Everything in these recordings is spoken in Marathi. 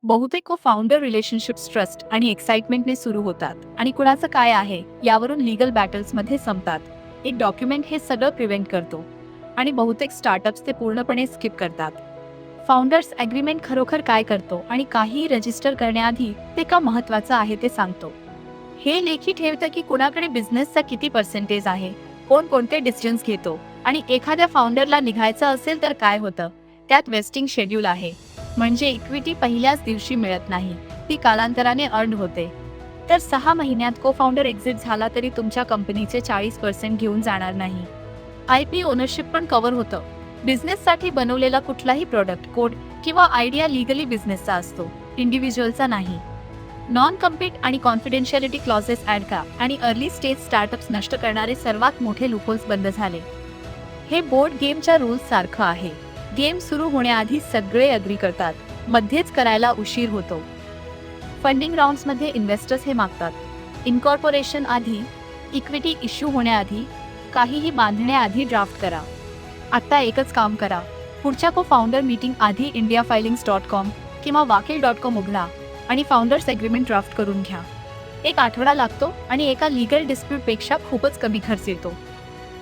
बहुतेक को फाउंडर रिलेशनशिप्स ट्रस्ट आणि एक्साइटमेंटने सुरू होतात आणि कुणाचं काय आहे यावरून लीगल बॅटल्समध्ये संपतात. एक डॉक्युमेंट हे सगळं प्रिव्हेंट करतो आणि बहुतेक स्टार्टअप्स ते पूर्णपणे स्किप करतात. फाउंडर्स अग्रीमेंट खरोखर काय करतो आणि काहीही रजिस्टर करण्याआधी ते का महत्वाचं आहे ते सांगतो. हे लेखी ठेवतं की कुणाकडे बिझनेसचा किती पर्सेंटेज आहे, कोण कोणते डिसिजन्स घेतो आणि एखाद्या फाउंडरला निघायचं असेल तर काय होतं. त्यात वेस्टिंग शेड्यूल आहे, म्हणजे इक्विटी पहिल्याच दिवशी मिळत नाही, ती कालांतराने अर्न होते. तर 6 महिन्यात को फाउंडर एक्झिट झाला तरी तुमच्या कंपनीचे 40% घेऊन जाणार नाही. IP ओनरशिप पण कव्हर होतं. बिझनेससाठी बनवलेला कुठलाही प्रोडक्ट, कोड किंवा आयडिया लीगली बिझनेसचा असतो, इंडिव्हिज्युअलचा नाही. नॉन कम्पीट आणि कॉन्फिडेन्शियलिटी क्लॉजेस ॲड का आणि अर्ली स्टेज स्टार्टअप्स नष्ट करणारे सर्वात मोठे लूपहोल्स बंद झाले. हे बोर्ड गेमच्या रूल्स सारखं आहे. गेम सुरू होण्याआधी सगळे अग्री करतात, मध्येच करायला उशीर होतो. फंडिंग राऊंड्समध्ये इन्व्हेस्टर्स हे मागतात. इनकॉर्पोरेशन आधी, इक्विटी इश्यू होण्याआधी, काहीही बांधण्याआधी ड्राफ्ट करा. आता एकच काम करा, पुढच्या को फाउंडर मीटिंग आधी indiafilings.com किंवा wakil.com उघडा आणि फाउंडर्स एग्रीमेंट ड्राफ्ट करून घ्या. 1 आठवडा लागतो आणि एका लीगल डिस्प्यूटपेक्षा खूपच कमी खर्च येतो.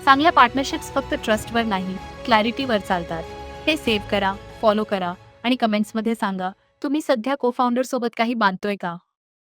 चांगल्या पार्टनरशिप्स फक्त ट्रस्टवर नाही, क्लॅरिटीवर चालतात. हे सेव्ह करा, फॉलो करा आणि कमेंट्समध्ये सांगा, तुम्ही सध्या को फाउंडर सोबत काही बांधतोय का?